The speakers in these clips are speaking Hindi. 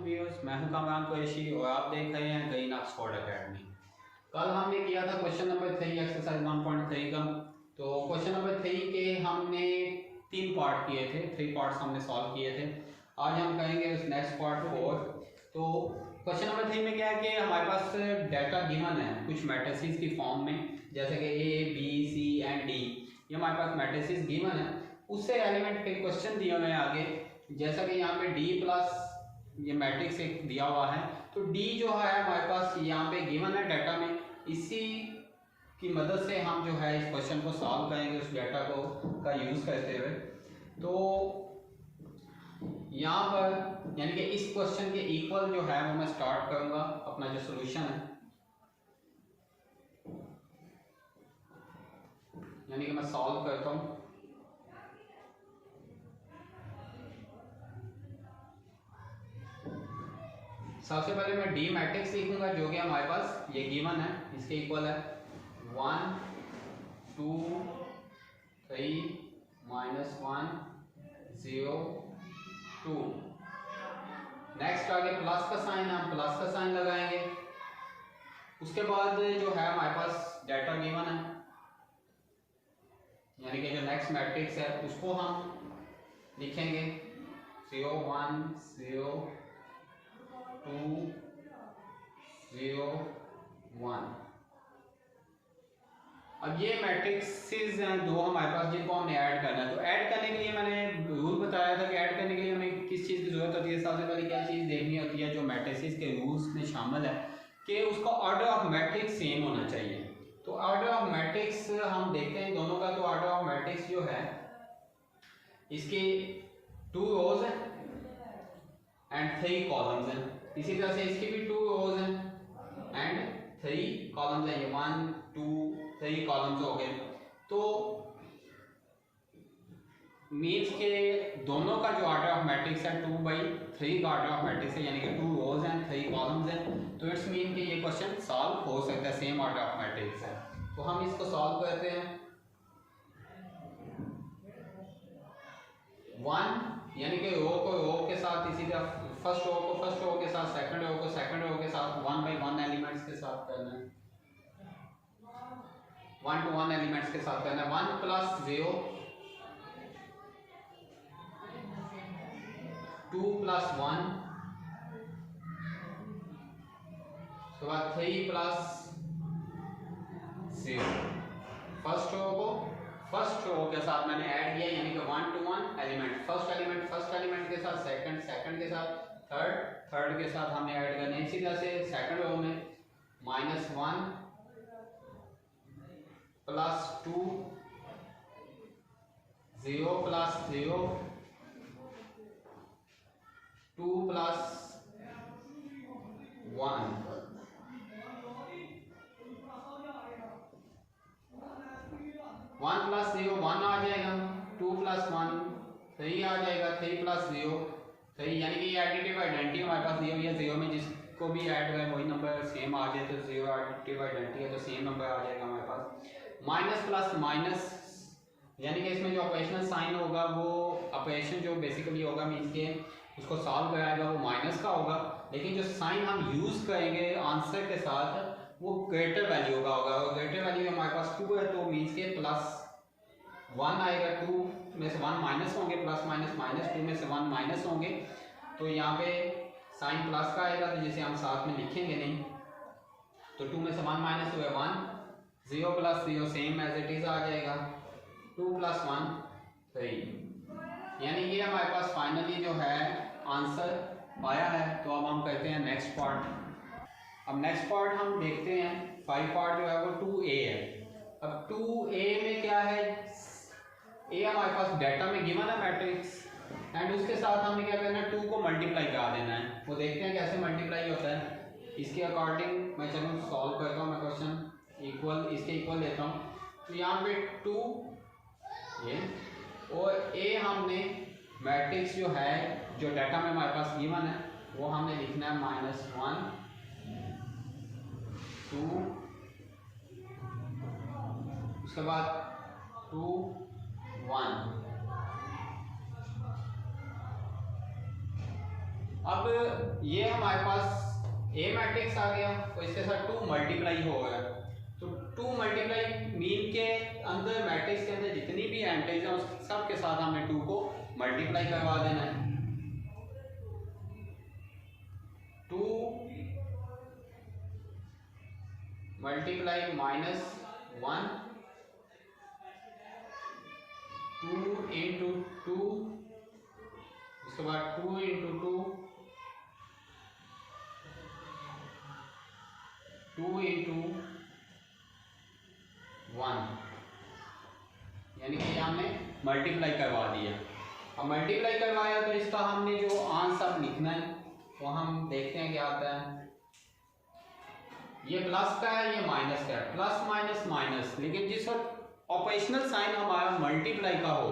व्यूअर्स, मैं हूं कामरान कुरैशी और आप देख रहे हैं ग्रीन ऑक्सफोर्ड एकेडमी। कल हमने किया था क्वेश्चन नंबर 3 एक्सरसाइज 1.3 का। तो क्वेश्चन नंबर 3 के हमने 3 पार्ट किए थे, 3 पार्ट्स हमने सॉल्व किए थे। आज हम करेंगे उस नेक्स्ट पार्ट 4। तो क्वेश्चन नंबर 3 में क्या है कि हमारे पास डाटा गिवन है कुछ मैट्रिसेस की फॉर्म में, जैसे कि A B C and D. ये हमारे पास मैट्रिसेस गिवन है, उससे एलिमेंट के क्वेश्चन दिए हुए हैं आगे। जैसा कि यहाँ पे डी प्लस ये मैट्रिक्स एक दिया हुआ है, तो डी जो है हमारे पास यहाँ पे गिवन है डाटा में। इसी की मदद से हम जो है इस क्वेश्चन को सॉल्व करेंगे उस डाटा को का यूज़ करते हुए। तो यहाँ पर यानी कि इस क्वेश्चन के इक्वल जो है वो मैं स्टार्ट करूँगा अपना जो सोल्यूशन है, यानी कि मैं सॉल्व करता हूँ। सबसे पहले मैं डी मैट्रिक्स लिखूंगा जो कि हमारे पास ये गिवन है, इसके इक्वल है 1 2 3 -1 0 2। नेक्स्ट आगे प्लस का साइन, हम प्लस का साइन लगाएंगे। उसके बाद जो है हमारे पास डाटा गिवन है, यानी कि जो नेक्स्ट मैट्रिक्स है उसको हम लिखेंगे 0 1 0 2 0 1। अब ये मैट्रिक्सेस हैं दो हमारे पास जिनको हमने ऐड करना है। तो ऐड करने के लिए मैंने रूल बताया था कि ऐड करने के लिए हमें किस चीज़ की जरूरत होती है। सबसे पहले क्या चीज़ देखनी होती है जो मैट्रिसेस के रूल्स में शामिल है कि उसका ऑर्डर ऑफ मैट्रिक्स सेम होना चाहिए। तो ऑर्डर ऑफ मैट्रिक्स हम देखते हैं दोनों का। तो ऑर्डर ऑफ मैट्रिक्स जो है इसके 2 रोज हैं एंड 3 कॉलम्स हैं। इसी तरह से इसकी भी 2 रोज हैं एंड 3 कॉलम्स हैं। ये 1 2 3 कॉलम्स हो गए। तो मीन्स के दोनों का जो ऑर्डर ऑफ मैट्रिक्स है 2/3 का ऑर्डर ऑफ मैट्रिक्स है, यानी कि 2 रोज हैं 3 कॉलम्स हैं। तो इट्स मीन कि ये क्वेश्चन सॉल्व हो सकता है, सेम ऑर्डर ऑफ मैट्रिक्स है। तो हम इसको सॉल्व करते हैं। 1 यानी कि रो को रो के साथ, इसी तरह फर्स्ट रो को फर्स्ट रो के साथ, सेकंड रो को सेकंड रो के साथ 1/1 एलिमेंट्स के साथ करना है, 1 to 1 एलिमेंट्स के साथ करना है। 1 + 0 2 + 1, उसके बाद 3 + 0। फर्स्ट रो को फर्स्ट रो के साथ मैंने ऐड किया, यानी कि 1 to 1 एलिमेंट, फर्स्ट एलिमेंट के साथ, सेकंड के साथ, थर्ड के साथ हमने ऐड करना है। इसी तरह से सेकंड रो में -1 + 2 0 + 0 2 + 1। 1 + 0 1 आ जाएगा, 2 + 1 3 आ जाएगा, 3 + 0 3, यानी कि ये एडिटिव आइडेंटिटी हमारे पास दी हुई है। 0 में जिसको भी ऐड करें वही नंबर सेम आ जाए, तो 0 एडिटिव आइडेंटिटी है तो सेम नंबर आ जाएगा हमारे पास। माइनस प्लस माइनस, यानी कि इसमें जो ऑपरेशनल साइन होगा वो ऑपरेशन जो बेसिकली होगा मीन्स के उसको सॉल्व कराएगा वो माइनस का होगा, लेकिन जो साइन हम यूज़ करेंगे आंसर के साथ वो ग्रेटर वैल्यू का होगा। और ग्रेटर वैल्यू हमारे पास 2 है तो मीन्स के +1 आएगा, 2 में से 1 माइनस होंगे, प्लस माइनस माइनस, 2 में से 1 माइनस होंगे, तो यहाँ पे साइन प्लस का आएगा, तो जिसे हम साथ में लिखेंगे नहीं। तो 2 में से 1 माइनस हुआ 1, 0 + 0 सेम एज इट इज आ जाएगा, 2 + 1 3। यानी ये हमारे पास फाइनली जो है आंसर आया है। तो अब हम करते हैं नेक्स्ट पार्ट। अब नेक्स्ट पार्ट हम देखते हैं 5 पार्ट जो है वो 2a है। अब 2a में क्या है, a हमारे पास डाटा में गिवन है मैट्रिक्स एंड उसके साथ हमने क्या करना है 2 को मल्टीप्लाई करा देना है। वो देखते हैं कैसे मल्टीप्लाई होता है। इसके अकॉर्डिंग मैं चलूँ सॉल्व करता हूँ मैं क्वेश्चन। इक्वल इसके इक्वल लेता हूँ, तो यहाँ पे 2 ये और a हमने मैट्रिक्स जो है जो डाटा में हमारे पास गिवन है वो हमने लिखना है -1 2, उसके बाद 2 1। अब ये हमारे पास ए मैट्रिक्स आ गया, तो इसके साथ 2 मल्टीप्लाई हो गया। तो 2 मल्टीप्लाई मीन के अंदर मैट्रिक्स के अंदर जितनी भी एंट्रीज हैं उस सब के साथ हमने 2 को मल्टीप्लाई करवा देना है। 2 मल्टीप्लाई -1, 2 इंटू 2, उसके बाद 2 इंटू 2, 2 इंटू 1, यानी कि हमने मल्टीप्लाई करवा दिया। अब मल्टीप्लाई करवाया तो इसका हमने जो आंसर लिखना है वो हम देखते हैं क्या आता है। ये प्लस का है, ये माइनस का है, प्लस माइनस माइनस। लेकिन जिस वक्त ऑपरेशनल साइन हमारा मल्टीप्लाई का हो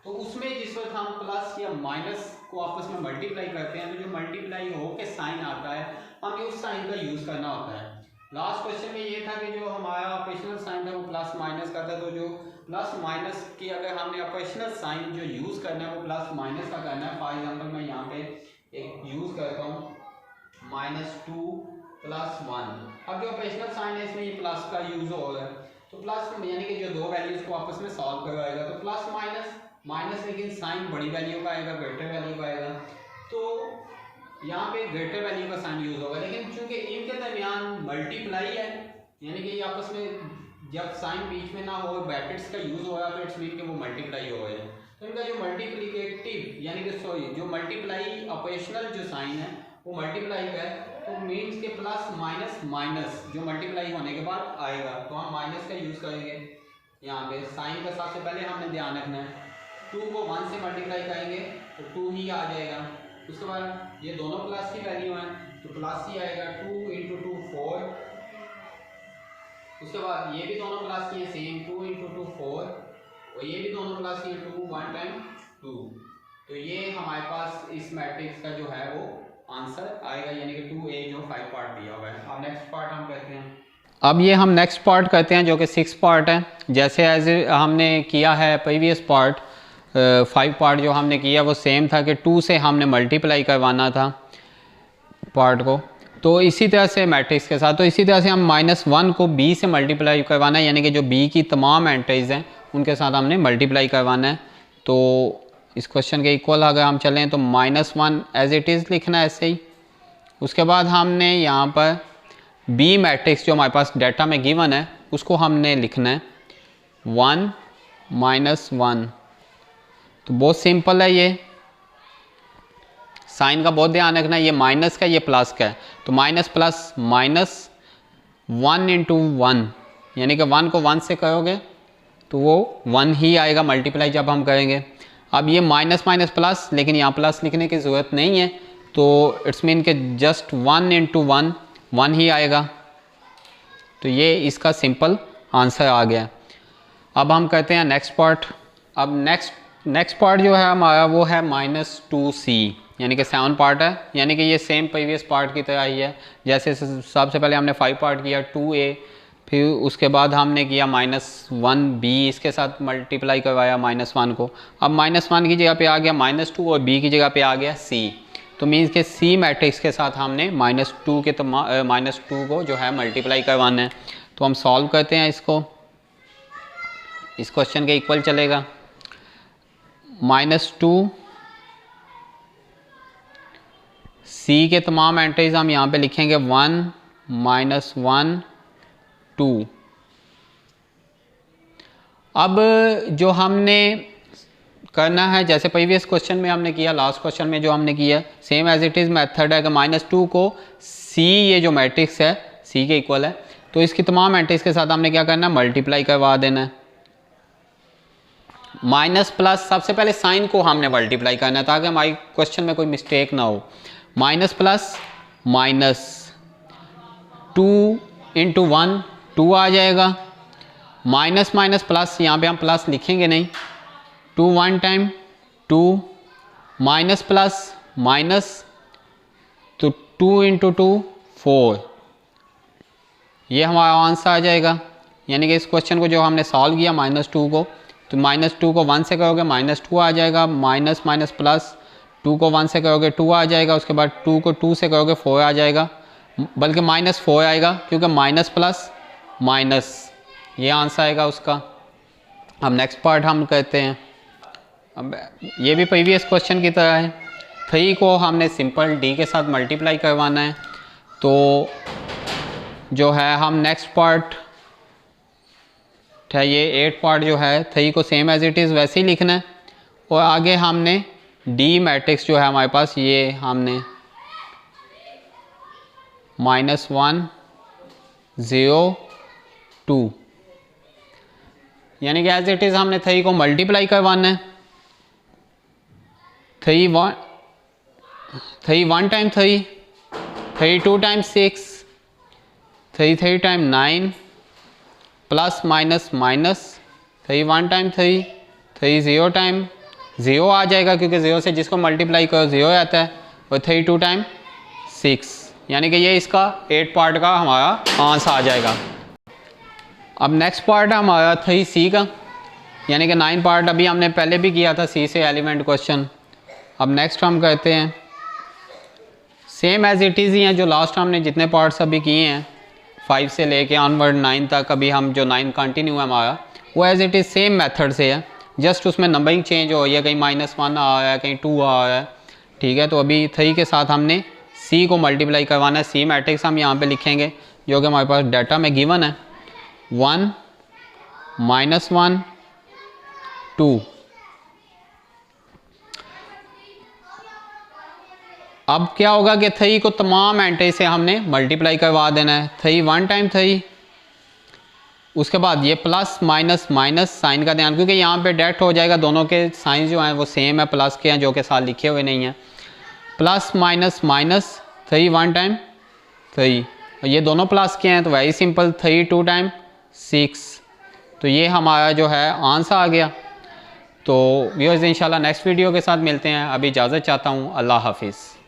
तो उसमें जिस वक्त हम प्लस या माइनस को आपस में मल्टीप्लाई करते हैं तो जो मल्टीप्लाई हो के साइन आता है हमें उस साइन का यूज़ करना होता है। लास्ट क्वेश्चन में ये था कि जो हमारा ऑपरेशनल साइन था वो प्लस माइनस का था, तो जो प्लस माइनस की अगर हमने ऑपरेशनल साइन जो यूज़ करना है वो प्लस माइनस का करना है। फॉर एग्जांपल मैं यहाँ पे एक यूज़ करता हूँ -2 + 1। अब जो ऑपरेशनल साइन है इसमें ये प्लस का यूज़ हो रहा है, तो प्लस यानी कि जो दो वैल्यूज़ को आपस में सॉल्व करवाएगा तो प्लस माइनस माइनस, लेकिन साइन बड़ी वैल्यू का आएगा, ग्रेटर वैल्यू का आएगा, तो यहाँ पे ग्रेटर वैल्यू का साइन यूज़ होगा। लेकिन चूंकि इनके दरमियान मल्टीप्लाई है यानी कि ये आपस में जब साइन बीच में ना हो ब्रैकेट्स का यूज़ हो रहा तो इट्स मीन कि वो मल्टीप्लाई हो रहे हैं। तो इनका जो मल्टीप्लिकेटिव यानी कि सॉरी जो मल्टीप्लाई ऑपरेशनल जो साइन है वो मल्टीप्लाई का है, तो मीन्स के प्लस माइनस माइनस जो मल्टीप्लाई होने के बाद आएगा तो हम माइनस का यूज़ करेंगे। यहाँ पे साइन का सबसे पहले हमने ध्यान रखना है, 2 को 1 से मल्टीप्लाई करेंगे तो 2 ही आ जाएगा। उसके बाद ये दोनों प्लस की वैल्यू हैं तो प्लस ही आएगा, 2 इंटू 2 4। उसके बाद ये भी दोनों प्लस की है सेम, 2 इंटू 2 4, और ये भी दोनों प्लस की 2 1 टाइम 2। तो ये हमारे पास इस मैट्रिक्स का जो है वो आंसर आएगा, यानी कि 2a जो 5 पार्ट दिया हुआ है। अब नेक्स्ट पार्ट हम करते हैं। अब ये हम नेक्स्ट पार्ट करते हैं जो कि 6 पार्ट है। जैसे एज हमने किया है प्रीवियस पार्ट 5 पार्ट जो हमने किया वो सेम था कि 2 से हमने मल्टीप्लाई करवाना था पार्ट को, तो इसी तरह से मैट्रिक्स के साथ। तो इसी तरह से हम -1 को b से मल्टीप्लाई करवाना है, यानी कि जो b की तमाम एंट्रीज हैं उनके साथ हमने मल्टीप्लाई करवाना है। तो इस क्वेश्चन के इक्वल अगर हम चलें तो -1 एज इट इज़ लिखना है ऐसे ही। उसके बाद हमने यहाँ पर b मैट्रिक्स जो हमारे पास डाटा में गिवन है उसको हमने लिखना है 1 -1। तो बहुत सिंपल है, ये साइन का बहुत ध्यान रखना है, ये माइनस का ये प्लस का है, तो माइनस प्लस माइनस 1 इंटू 1, यानी कि 1 को 1 से करोगे तो वो 1 ही आएगा मल्टीप्लाई जब हम करेंगे। अब ये माइनस माइनस प्लस, लेकिन यहाँ प्लस लिखने की ज़रूरत नहीं है, तो इट्स मीन के जस्ट 1 इंटू 1 1 ही आएगा। तो ये इसका सिंपल आंसर आ गया। अब हम कहते हैं नेक्स्ट पार्ट। अब नेक्स्ट पार्ट जो है हमारा वो है -2c, यानी कि 7 पार्ट है, यानी कि ये सेम प्रीवियस पार्ट की तरह ही है। जैसे सबसे पहले हमने 5 पार्ट किया 2a, फिर उसके बाद हमने किया -1b, इसके साथ मल्टीप्लाई करवाया -1 को। अब -1 की जगह पे आ गया -2 और b की जगह पे आ गया c, तो मीन्स के c मैट्रिक्स के साथ हमने -2 के -2 को जो है मल्टीप्लाई करवाना है। तो हम सॉल्व करते हैं इसको, इस क्वेश्चन के इक्वल चलेगा। -2 c के तमाम एंट्रीज हम यहाँ पे लिखेंगे 1 -1 2। अब जो हमने करना है जैसे प्रीवियस क्वेश्चन में हमने किया, लास्ट क्वेश्चन में जो हमने किया same as it is method है कि -2 को c ये जो मैट्रिक्स है c के इक्वल है, तो इसकी तमाम एंट्रीज के साथ हमने क्या करना है मल्टीप्लाई करवा देना है। माइनस प्लस सबसे पहले साइन को हमने मल्टीप्लाई करना है ताकि हमारी क्वेश्चन में कोई मिस्टेक ना हो। माइनस प्लस माइनस 2 इंटू 1 2 आ जाएगा, माइनस माइनस प्लस, यहाँ पे हम प्लस लिखेंगे नहीं, 2 1 टाइम 2, माइनस प्लस माइनस तो 2 इंटू 2 4, ये हमारा आंसर आ जाएगा। यानी कि इस क्वेश्चन को जो हमने सॉल्व किया -2 को, तो -2 को 1 से करोगे -2 आ जाएगा, माइनस माइनस प्लस 2 को 1 से करोगे 2 आ जाएगा, उसके बाद 2 को 2 से करोगे 4 आ जाएगा, बल्कि -4 आएगा क्योंकि माइनस प्लस माइनस, ये आंसर आएगा उसका। अब नेक्स्ट पार्ट हम कहते हैं, अब ये भी प्रीवियस क्वेश्चन की तरह है। 3 को हमने सिंपल d के साथ मल्टीप्लाई करवाना है, तो जो है हम नेक्स्ट पार्ट है ये 8 पार्ट जो है 3 को सेम एज इट इज़ वैसे ही लिखना है, और आगे हमने d मैट्रिक्स जो है हमारे पास ये हमने -1 0 2 यानी कि एज इट इज़ हमने 3 को मल्टीप्लाई करवाना है। 3 1 time 3, 3 2 time 6, 3 3 time 9, plus minus minus, 3 1 time 3, 3 0 time 0 आ जाएगा क्योंकि 0 से जिसको मल्टीप्लाई करो 0 आता है, और 3 2 टाइम 6, यानी कि ये इसका 8 पार्ट का हमारा आंसर आ जाएगा। अब नेक्स्ट पार्ट है हमारा 3C का, यानी कि 9 पार्ट अभी हमने पहले भी किया था C से एलिमेंट क्वेश्चन। अब नेक्स्ट हम कहते हैं सेम एज इट इज़ ही हैं जो लास्ट हमने जितने पार्ट्स अभी किए हैं 5 से लेके ऑनवर्ड 9 तक, अभी हम जो 9 कंटिन्यू है हमारा वो as it is same method से है, जस्ट उसमें नंबरिंग चेंज हो रही है, कहीं -1 आ रहा है, कहीं 2 आ रहा है, ठीक है। तो अभी 3 के साथ हमने C को मल्टीप्लाई करवाना है। C मैट्रिक्स हम यहाँ पे लिखेंगे जो कि हमारे पास डाटा में गिवन है, 1 -1 2। अब क्या होगा कि 3 को तमाम एंट्री से हमने मल्टीप्लाई करवा देना है। 3 1 टाइम 3, उसके बाद ये प्लस माइनस माइनस, साइन का ध्यान क्योंकि यहाँ पे डायरेक्ट हो जाएगा, दोनों के साइन जो हैं वो सेम है, प्लस के हैं जो के साथ लिखे हुए नहीं हैं। प्लस माइनस माइनस, 3 1 टाइम 3, और ये दोनों प्लस के हैं तो वेरी सिंपल 3 2 टाइम 6, तो ये हमारा जो है आंसर आ गया। तो व्यूअर्स इंशाल्लाह नेक्स्ट वीडियो के साथ मिलते हैं, अभी इजाज़त चाहता हूँ, अल्लाह हाफिज़।